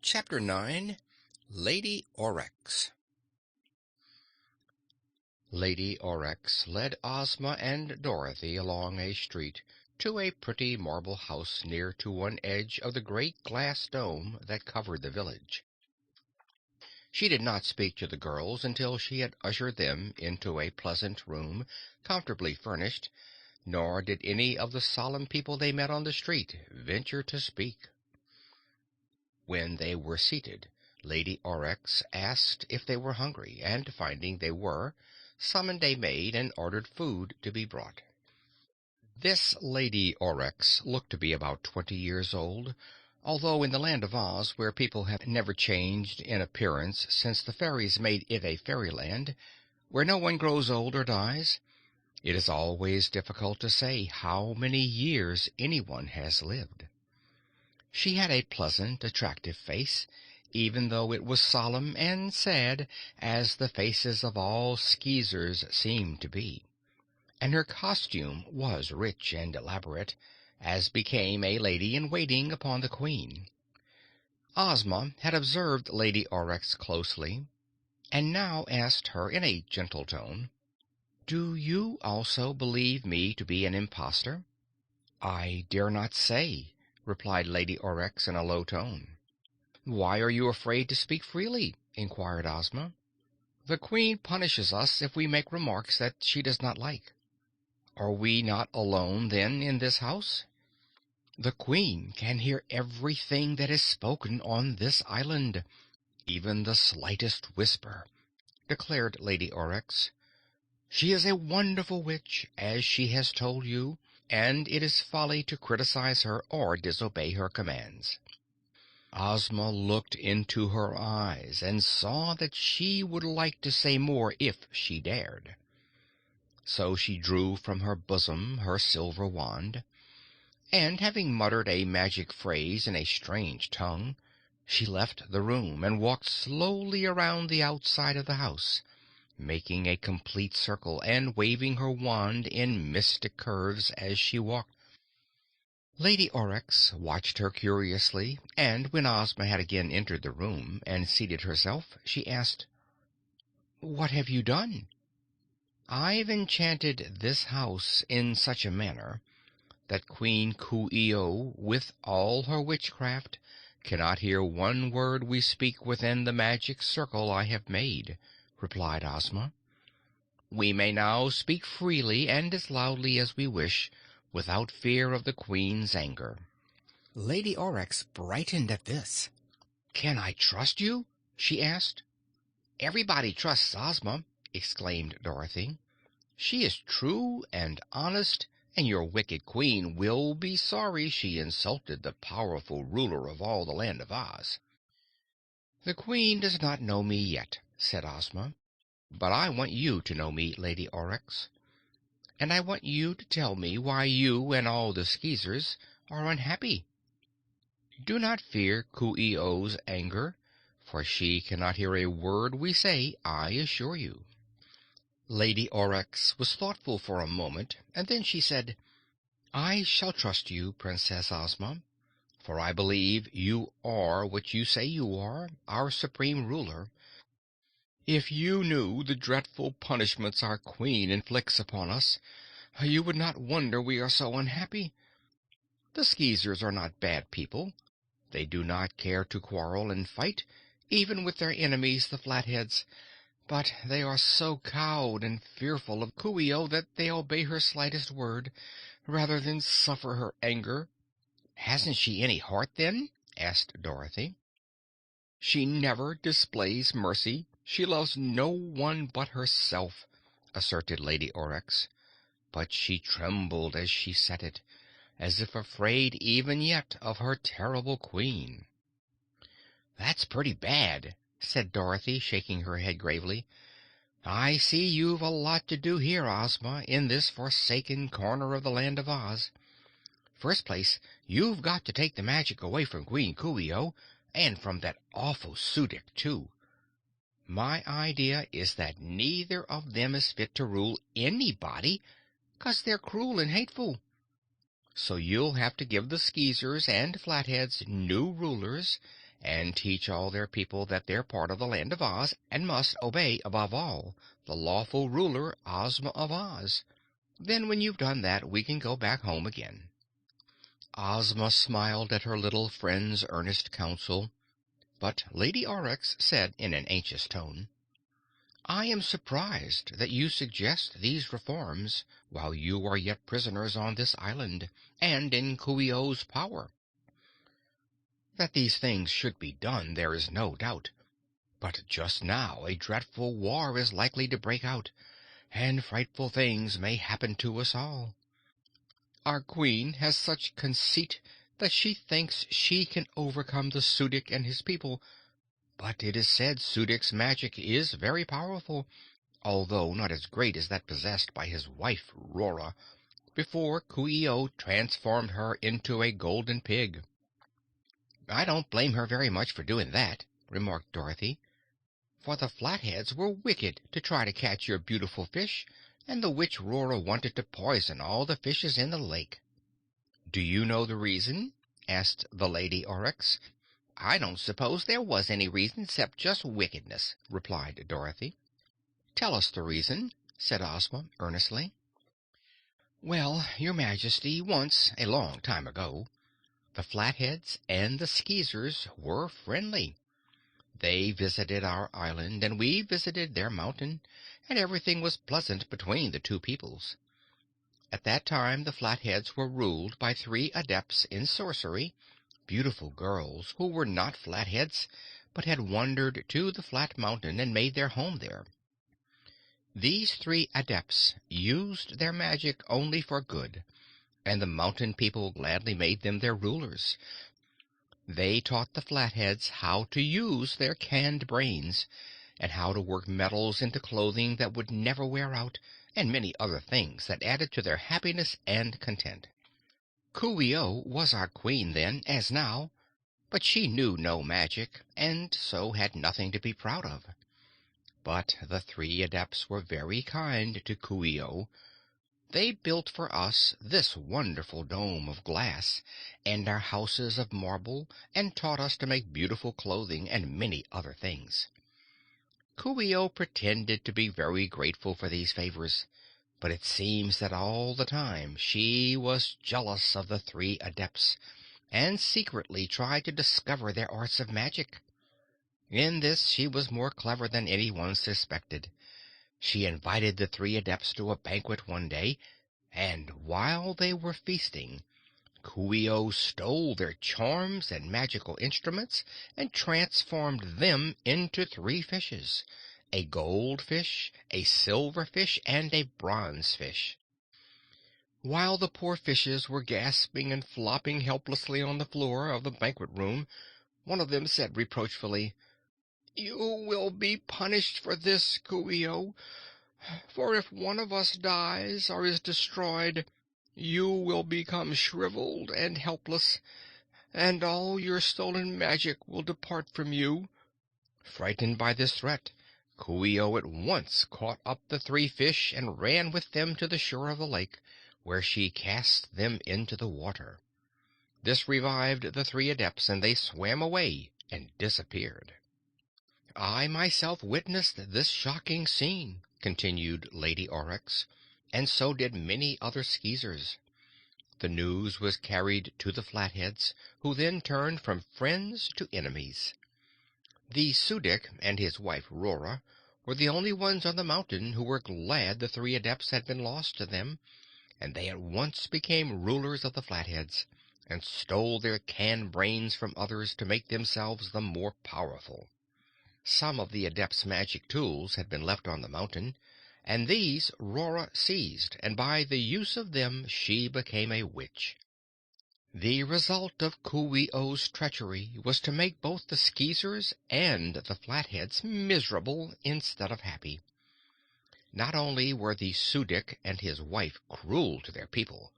Chapter 9 Lady Aurex Lady Aurex led Ozma and Dorothy along a street to a pretty marble house near to one edge of the great glass dome that covered the village. She did not speak to the girls until she had ushered them into a pleasant room, comfortably furnished, nor did any of the solemn people they met on the street venture to speak. When they were seated, Lady Aurex asked if they were hungry, and finding they were, summoned a maid and ordered food to be brought. This Lady Aurex looked to be about 20 years old, although in the Land of Oz, where people have never changed in appearance since the fairies made it a fairyland, where no one grows old or dies, it is always difficult to say how many years anyone has lived. She had a pleasant, attractive face, even though it was solemn and sad, as the faces of all Skeezers seem to be, and her costume was rich and elaborate, as became a lady-in-waiting upon the Queen. Ozma had observed Lady Aurex closely, and now asked her in a gentle tone, "Do you also believe me to be an impostor?" "I dare not say," replied Lady Aurex in a low tone. "Why are you afraid to speak freely?" inquired Ozma. "The Queen punishes us if we make remarks that she does not like." "Are we not alone, then, in this house?" "The Queen can hear everything that is spoken on this island, even the slightest whisper," declared Lady Aurex. "She is a wonderful witch, as she has told you, and it is folly to criticize her or disobey her commands." Ozma looked into her eyes and saw that she would like to say more if she dared. So she drew from her bosom her silver wand, and having muttered a magic phrase in a strange tongue, she left the room and walked slowly around the outside of the house, making a complete circle and waving her wand in mystic curves as she walked. Lady Aurex watched her curiously, and when Ozma had again entered the room and seated herself, she asked, "What have you done?" "I've enchanted this house in such a manner that Queen Coo ee oh, with all her witchcraft, cannot hear one word we speak within the magic circle I have made," replied Ozma. "We may now speak freely and as loudly as we wish, without fear of the Queen's anger." Lady Aurex brightened at this. "Can I trust you?" she asked. "Everybody trusts Ozma," exclaimed Dorothy. "She is true and honest, and your wicked Queen will be sorry she insulted the powerful ruler of all the Land of Oz." "The Queen does not know me yet," said Ozma, "but I want you to know me, Lady Aurex. And I want you to tell me why you and all the Skeezers are unhappy. Do not fear Coo ee oh's anger, for she cannot hear a word we say, I assure you." Lady Aurex was thoughtful for a moment, and then she said, "I shall trust you, Princess Ozma, for I believe you are what you say you are, our supreme ruler. If you knew the dreadful punishments our Queen inflicts upon us, you would not wonder we are so unhappy. The Skeezers are not bad people. They do not care to quarrel and fight, even with their enemies the Flatheads, but they are so cowed and fearful of Coo ee oh that they obey her slightest word rather than suffer her anger." "Hasn't she any heart, then?" asked Dorothy. "She never displays mercy. She loves no one but herself," asserted Lady Aurex, but she trembled as she said it, as if afraid even yet of her terrible Queen. "That's pretty bad," said Dorothy, shaking her head gravely. "I see you've a lot to do here, Ozma, in this forsaken corner of the Land of Oz. First place, you've got to take the magic away from Queen Coo ee oh, and from that awful Su dic, too. My idea is that neither of them is fit to rule anybody, 'cause they're cruel and hateful. So you'll have to give the Skeezers and Flatheads new rulers, and teach all their people that they're part of the Land of Oz and must obey, above all, the lawful ruler, Ozma of Oz. Then when you've done that, we can go back home again." Ozma smiled at her little friend's earnest counsel, but Lady Aurex said in an anxious tone, "I am surprised that you suggest these reforms while you are yet prisoners on this island and in Coo ee oh's power. That these things should be done there is no doubt, but just now a dreadful war is likely to break out, and frightful things may happen to us all. Our Queen has such conceit that she thinks she can overcome the Su dic and his people, but it is said Su dic's magic is very powerful, although not as great as that possessed by his wife Rora, before Coo ee oh transformed her into a golden pig." "I don't blame her very much for doing that," remarked Dorothy, "for the Flatheads were wicked to try to catch your beautiful fish, and the witch Rora wanted to poison all the fishes in the lake." "Do you know the reason?" asked the Lady Aurex. "I don't suppose there was any reason except just wickedness," replied Dorothy. "Tell us the reason," said Ozma earnestly. "Well, your Majesty, once, a long time ago, the Flatheads and the Skeezers were friendly. They visited our island, and we visited their mountain, and everything was pleasant between the two peoples. At that time the Flatheads were ruled by 3 adepts in sorcery, beautiful girls who were not Flatheads, but had wandered to the Flat Mountain and made their home there. These 3 adepts used their magic only for good, and the mountain people gladly made them their rulers. They taught the Flatheads how to use their canned brains, and how to work metals into clothing that would never wear out, and many other things that added to their happiness and content. Coo ee oh was our Queen then, as now, but she knew no magic, and so had nothing to be proud of. But the 3 adepts were very kind to Coo ee oh. They built for us this wonderful dome of glass and our houses of marble, and taught us to make beautiful clothing and many other things. Coo ee oh pretended to be very grateful for these favors, but it seems that all the time she was jealous of the 3 adepts, and secretly tried to discover their arts of magic. In this she was more clever than anyone suspected. She invited the 3 adepts to a banquet one day, and while they were feasting, Coo ee oh stole their charms and magical instruments and transformed them into 3 fishes, a gold fish, a silver fish, and a bronze fish. While the poor fishes were gasping and flopping helplessly on the floor of the banquet room, one of them said reproachfully, "You will be punished for this, Coo ee oh, for if one of us dies or is destroyed, you will become shriveled and helpless, and all your stolen magic will depart from you." Frightened by this threat, Coo ee oh at once caught up the 3 fish and ran with them to the shore of the lake, where she cast them into the water. This revived the 3 adepts, and they swam away and disappeared. "I myself witnessed this shocking scene," continued Lady Aurex, "and so did many other Skeezers. The news was carried to the Flatheads, who then turned from friends to enemies. The Su dic and his wife Rora were the only ones on the mountain who were glad the 3 adepts had been lost to them, and they at once became rulers of the Flatheads, and stole their canned brains from others to make themselves the more powerful. Some of the adepts' magic tools had been left on the mountain, and these Rora seized, and by the use of them she became a witch. The result of Coo ee oh's treachery was to make both the Skeezers and the Flatheads miserable instead of happy. Not only were the Su dic and his wife cruel to their people,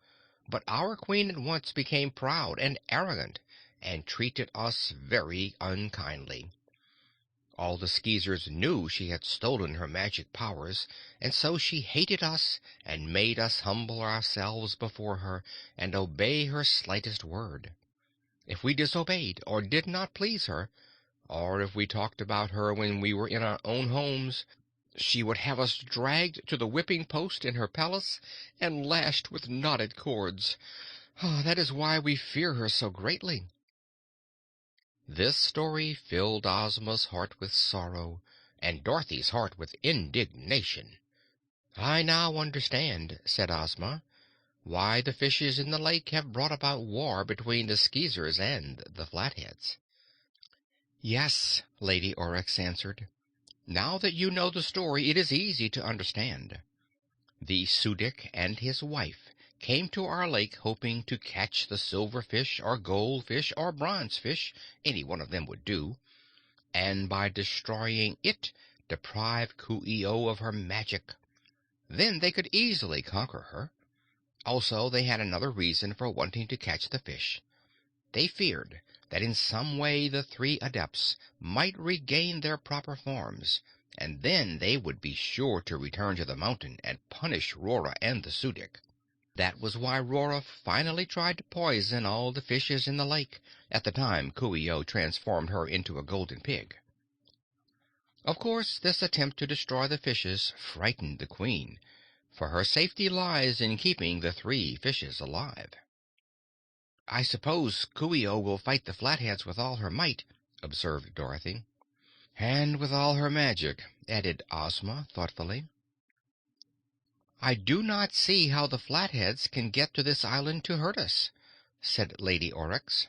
but our Queen at once became proud and arrogant, and treated us very unkindly. All the Skeezers knew she had stolen her magic powers, and so she hated us and made us humble ourselves before her and obey her slightest word. If we disobeyed or did not please her, or if we talked about her when we were in our own homes, she would have us dragged to the whipping post in her palace and lashed with knotted cords. That is why we fear her so greatly." This story filled Ozma's heart with sorrow, and Dorothy's heart with indignation. "I now understand," said Ozma, "why the fishes in the lake have brought about war between the Skeezers and the Flatheads." "Yes," Lady Aurex answered. "Now that you know the story, it is easy to understand. The Su dic and his wife came to our lake hoping to catch the silver fish or gold fish or bronze fish, any one of them would do, and by destroying it deprive Coo ee oh of her magic. Then they could easily conquer her. Also, they had another reason for wanting to catch the fish. They feared that in some way the three Adepts might regain their proper forms, and then they would be sure to return to the mountain and punish Rora and the Su dic. That was why Rora finally tried to poison all the fishes in the lake, at the time Coo ee oh transformed her into a golden pig. Of course, this attempt to destroy the fishes frightened the Queen, for her safety lies in keeping the three fishes alive. "I suppose Coo ee oh will fight the Flatheads with all her might," observed Dorothy. "And with all her magic," added Ozma thoughtfully. "I do not see how the Flatheads can get to this island to hurt us," said Lady Aurex.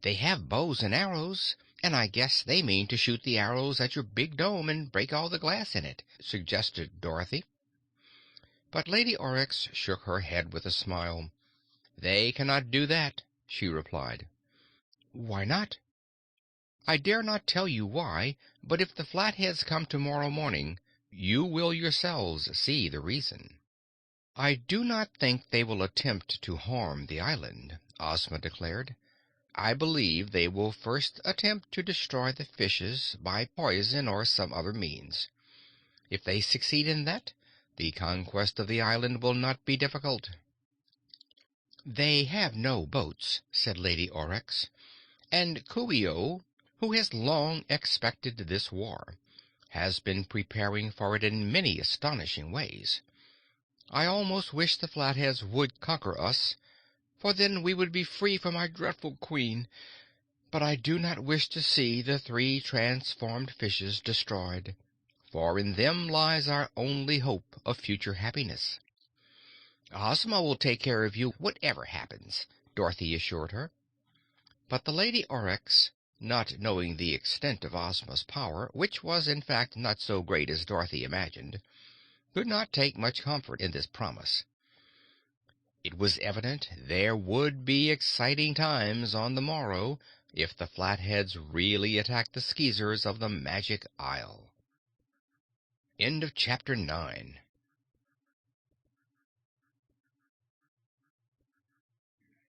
"They have bows and arrows, and I guess they mean to shoot the arrows at your big dome and break all the glass in it," suggested Dorothy. But Lady Aurex shook her head with a smile. "They cannot do that," she replied. "Why not?" "I dare not tell you why, but if the Flatheads come tomorrow morning, you will yourselves see the reason." "I do not think they will attempt to harm the island," Ozma declared. "I believe they will first attempt to destroy the fishes by poison or some other means. If they succeed in that, the conquest of the island will not be difficult." "They have no boats," said Lady Aurex, "and Coo ee oh, who has long expected this war, has been preparing for it in many astonishing ways. I almost wish the Flatheads would conquer us, for then we would be free from our dreadful Queen. But I do not wish to see the three transformed fishes destroyed, for in them lies our only hope of future happiness." "Ozma will take care of you, whatever happens," Dorothy assured her. But the Lady Aurex, not knowing the extent of Ozma's power, which was in fact not so great as Dorothy imagined, could not take much comfort in this promise. It was evident there would be exciting times on the morrow if the Flatheads really attacked the Skeezers of the Magic Isle. End of Chapter 9.